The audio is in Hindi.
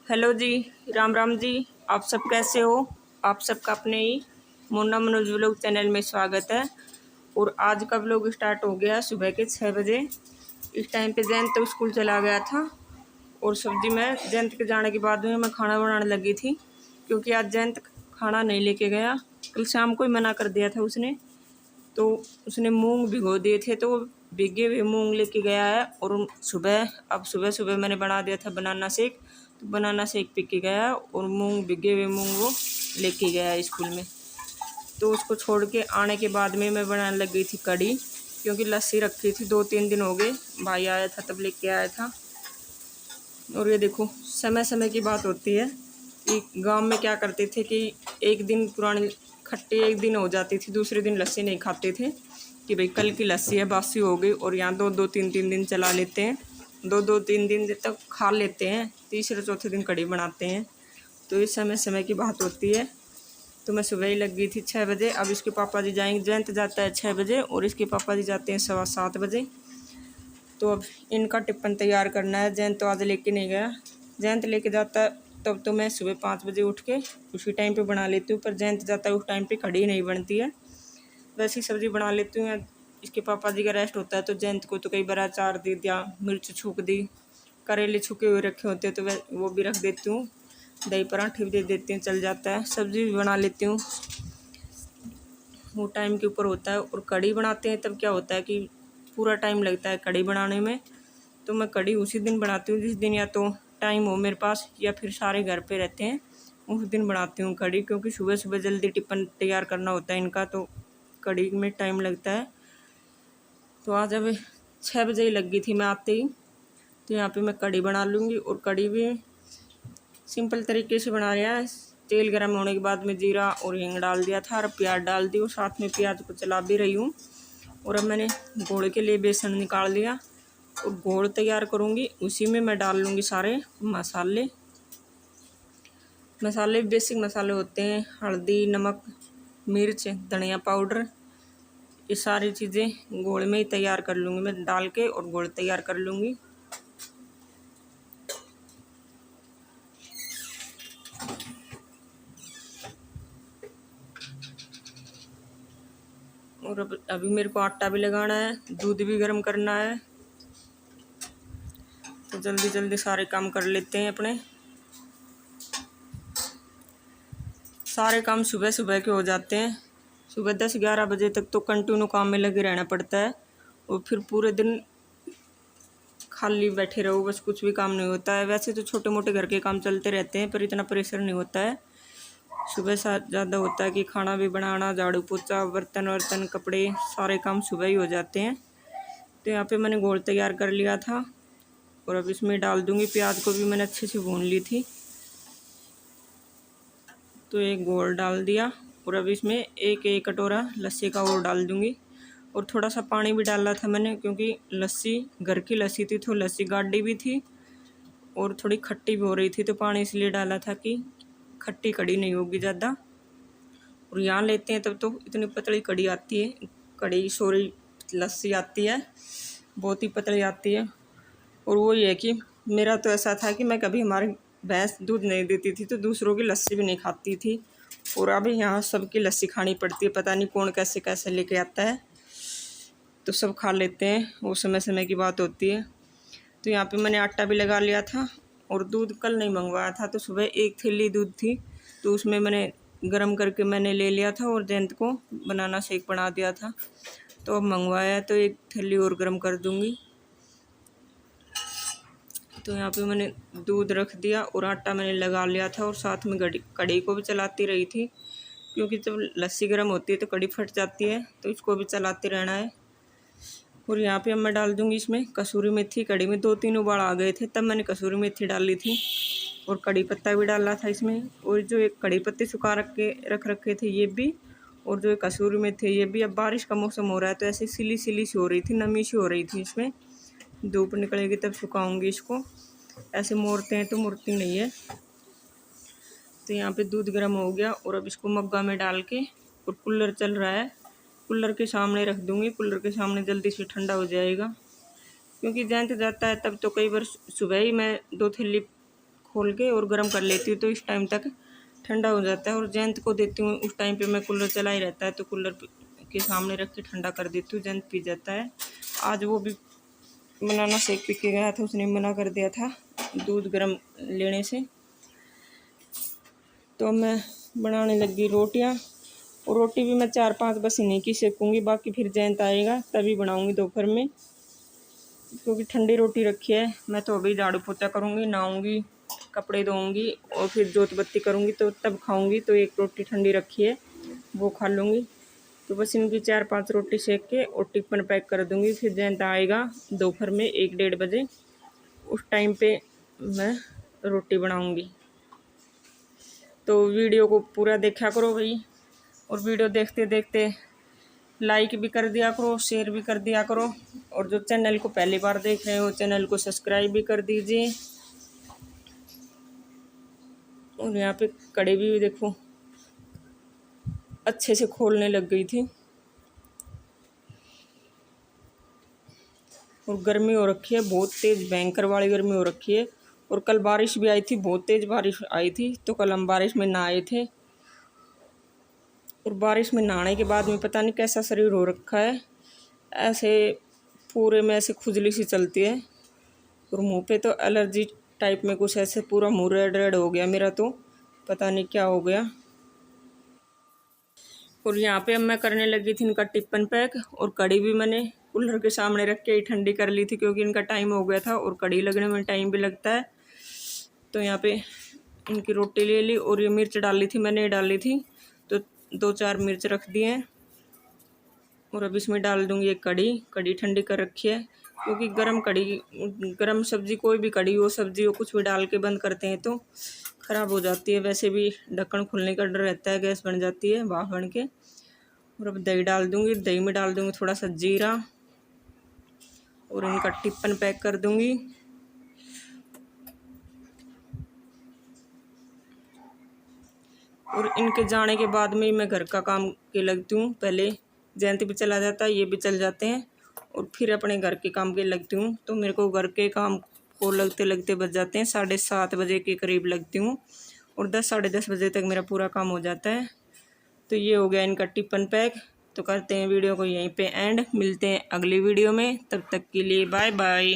हेलो जी। राम राम जी। आप सब कैसे हो? आप सबका अपने ही मोना मनोज व्लॉग चैनल में स्वागत है। और आज का व्लॉग स्टार्ट हो गया सुबह के 6 बजे। इस टाइम पे जयंत तो स्कूल चला गया था और सब्जी में जयंत के जाने के बाद में मैं खाना बनाने लगी थी, क्योंकि आज जयंत खाना नहीं लेके गया। कल शाम को ही मना कर दिया था उसने। तो उसने मूंग भिगो दिए थे, तो वो भीगे हुए मूंग लेके गया है। और अब सुबह सुबह मैंने बना दिया था बनाना शेक, तो बनाना शेक पी के गया और भीगे हुए मूंग वो लेके गया है स्कूल में। तो उसको छोड़ के आने के बाद में मैं बनाने लग गई थी कढ़ी, क्योंकि लस्सी रखी थी, 2-3 दिन हो गए, भाई आया था तब लेके आया था। और ये देखो, समय समय की बात होती है कि गांव में क्या करते थे कि एक दिन पुरानी खट्टी एक दिन हो जाती थी, दूसरे दिन लस्सी नहीं खाते थे कि भाई कल की लस्सी है, बासी हो गई। और यहाँ 2-2 3-3 दिन चला लेते हैं, 2-2 3 दिन तक खा लेते हैं, तीसरे चौथे दिन कढ़ी बनाते हैं। तो इस समय समय की बात होती है। तो मैं सुबह ही लग गई थी 6 बजे। अब इसके पापा जी जाएंगे, जयंत जाता है 6 बजे और इसके पापा जी जाते हैं 7:15 बजे। तो अब इनका टिफ़िन तैयार करना है। जयंत तो आज लेके नहीं गया, जयंत लेके जाता तब तो मैं सुबह 5 बजे उठ के उसी टाइम पे बना लेती हूँ, पर जयंत जाता है उस टाइम पे कढ़ी नहीं बनती है। वैसी सब्ज़ी बना लेती हूँ। इसके पापा जी का रेस्ट होता है तो जयंत को तो कई बार अचार दे दिया, मिर्च छूक दी, करेले छुके हुए रखे होते हैं तो वो भी रख देती हूँ, दही पराठे भी दे देती हूँ, चल जाता है। सब्ज़ी भी बना लेती हूँ, वो टाइम के ऊपर होता है। और कढ़ी बनाते हैं तब क्या होता है कि पूरा टाइम लगता है कढ़ी बनाने में। तो मैं कढ़ी उसी दिन बनाती हूँ जिस दिन या तो टाइम हो मेरे पास या फिर सारे घर पे रहते हैं, उस दिन बनाती हूँ कढ़ी, क्योंकि सुबह सुबह जल्दी टिफ़िन तैयार करना होता है इनका, तो कढ़ी में टाइम लगता है। तो आज अब 6 बजे ही लग गई थी मैं आते ही। तो यहाँ पे मैं कढ़ी बना लूँगी, और कढ़ी भी सिंपल तरीके से बना लिया है। तेल गर्म होने के बाद में जीरा और हींग डाल दिया था और प्याज डाल दी, और साथ में प्याज को चला भी रही हूँ। और अब मैंने घोल के लिए बेसन निकाल लिया और घोल तैयार करूँगी, उसी में मैं डाल लूँगी सारे मसाले। मसाले बेसिक मसाले होते हैं, हल्दी, नमक, मिर्च, धनिया पाउडर, ये सारी चीज़ें घोल में ही तैयार कर लूँगी मैं, डाल के और घोल तैयार कर लूँगी। और अब अभी मेरे को आटा भी लगाना है, दूध भी गर्म करना है, तो जल्दी जल्दी सारे काम कर लेते हैं अपने। सारे काम सुबह सुबह के हो जाते हैं। सुबह 10-11 बजे तक तो कंटिन्यू काम में लगे रहना पड़ता है, और फिर पूरे दिन खाली बैठे रहो, बस कुछ भी काम नहीं होता है। वैसे तो छोटे मोटे घर के काम चलते रहते हैं, पर इतना प्रेशर नहीं होता है। सुबह ज़्यादा होता है कि खाना भी बनाना, झाड़ू पोछा, बर्तन वर्तन, कपड़े, सारे काम सुबह ही हो जाते हैं। तो यहाँ पे मैंने घोल तैयार कर लिया था, और अब इसमें डाल दूँगी। प्याज को भी मैंने अच्छे से भून ली थी, तो एक घोल डाल दिया। और अब इसमें एक कटोरा लस्सी का और डाल दूँगी, और थोड़ा सा पानी भी डाला था मैंने, क्योंकि लस्सी घर की लस्सी थी तो लस्सी गाढ़ी भी थी और थोड़ी खट्टी भी हो रही थी, तो पानी इसलिए डाला था कि खट्टी कढ़ी नहीं होगी ज़्यादा। और यहाँ लेते हैं तब तो इतनी पतली कढ़ी आती है, लस्सी आती है, बहुत ही पतली आती है। और वो ये है कि मेरा तो ऐसा था कि मैं कभी हमारी भैंस दूध नहीं देती थी तो दूसरों की लस्सी भी नहीं खाती थी, और अब यहाँ सबकी लस्सी खानी पड़ती है। पता नहीं कौन कैसे कैसे लेके आता है, तो सब खा लेते हैं, वो समय समय की बात होती है। तो यहाँ पे मैंने आटा भी लगा लिया था, और दूध कल नहीं मंगवाया था, तो सुबह 1 थैली दूध थी, तो उसमें मैंने गरम करके मैंने ले लिया था और जयंत को बनाना शेक बना दिया था। तो अब मंगवाया है तो 1 थैली और गरम कर दूँगी। तो यहाँ पे मैंने दूध रख दिया और आटा मैंने लगा लिया था, और साथ में कढ़ी को भी चलाती रही थी, क्योंकि जब लस्सी गर्म होती है तो कढ़ी फट जाती है, तो इसको भी चलाते रहना है। और यहाँ पे अब मैं डाल दूँगी इसमें कसूरी मेथी। कढ़ी में 2-3 उबाल आ गए थे, तब मैंने कसूरी मेथी डाली थी, और कड़ी पत्ता भी डाला था इसमें। और जो एक कड़ी पत्ते सुखा रख रखे थे ये भी, और जो एक कसूरी मेथी ये भी। अब बारिश का मौसम हो रहा है तो ऐसे सिली सिली सी हो रही थी, नमी सी हो रही थी इसमें। धूप निकलेगी तब सुखाऊंगी इसको, ऐसे मोड़ते हैं तो मुड़ती नहीं है। तो यहाँ पे दूध गर्म हो गया, और अब इसको मग्गा में डाल के, और कूलर चल रहा है, कूलर के सामने रख दूँगी। कूलर के सामने जल्दी से ठंडा हो जाएगा, क्योंकि जयंत जाता है तब तो कई बार सुबह ही मैं 2 थैली खोल के और गर्म कर लेती हूँ, तो इस टाइम तक ठंडा हो जाता है। और जयंत को देती हूँ, उस टाइम पे मैं कूलर चला ही रहता है, तो कूलर के सामने रख के ठंडा कर देती हूँ, जयंत पी जाता है। आज वो भी बनाना शेक पी के गया था, उसने मना कर दिया था दूध गर्म लेने से। तो मैं बनाने लगी रोटियां, और रोटी भी मैं 4-5 बस इन्हीं की सेकूँगी, बाकी फिर जयंत आएगा तभी बनाऊँगी दोपहर में, क्योंकि ठंडी रोटी रखी है। मैं तो अभी झाड़ू पोछा करूँगी, नहाऊँगी, कपड़े धोऊँगी और फिर जोत बत्ती करूँगी, तो तब खाऊँगी। तो एक रोटी ठंडी रखी है, वो खा लूँगी। तो बस इनकी 4-5 रोटी सेक के और टिफ़िन पैक कर दूँगी। फिर जयंत आएगा दोपहर में 1-1:30 बजे, उस टाइम पे मैं रोटी बनाऊँगी। तो वीडियो को पूरा देखा करो भाई, और वीडियो देखते देखते लाइक भी कर दिया करो, शेयर भी कर दिया करो, और जो चैनल को पहली बार देख रहे हो चैनल को सब्सक्राइब भी कर दीजिए। और यहाँ पे कड़ी भी देखो अच्छे से खोलने लग गई थी, और गर्मी हो रखी है, बहुत तेज़ भयंकर वाली गर्मी हो रखी है। और कल बारिश भी आई थी, बहुत तेज़ बारिश आई थी, तो कल हम बारिश में नहाए थे। और बारिश में नहाने के बाद में पता नहीं कैसा शरीर हो रखा है, ऐसे पूरे में ऐसे खुजली सी चलती है, और मुंह पे तो एलर्जी टाइप में कुछ ऐसे पूरा मुंह रेड रेड हो गया मेरा, तो पता नहीं क्या हो गया। और यहाँ पे अब मैं करने लगी थी इनका टिफ़िन पैक, और कड़ी भी मैंने कूलर के सामने रख के ही ठंडी कर ली थी, क्योंकि इनका टाइम हो गया था और कड़ी लगने में टाइम भी लगता है। तो यहाँ पे इनकी रोटी ले ली, और ये मिर्च डाली थी मैंने, डाली थी तो 2-4 मिर्च रख दिए। और अब इसमें डाल दूँगी एक कड़ी ठंडी कर रखी है, क्योंकि गरम सब्ज़ी, कोई भी कड़ी हो, सब्ज़ी हो, कुछ भी डाल के बंद करते हैं तो ख़राब हो जाती है। वैसे भी ढक्कन खुलने का डर रहता है, गैस बन जाती है भाप बन के। और अब दही डाल दूँगी, दही में डाल दूँगी थोड़ा सा जीरा, और इनका टिफ़िन पैक कर दूँगी। और इनके जाने के बाद में मैं घर का काम के लगती हूँ। पहले जयंत भी चला जाता है, ये भी चल जाते हैं, और फिर अपने घर के काम के लगती हूँ। तो मेरे को घर के काम को लगते लगते बज जाते हैं 7:30 बजे के करीब लगती हूँ, और 10-10:30 बजे तक मेरा पूरा काम हो जाता है। तो ये हो गया इनका टिफ़िन पैक। तो करते हैं वीडियो को यहीं पे एंड, मिलते हैं अगली वीडियो में, तब तक के लिए बाय बाय।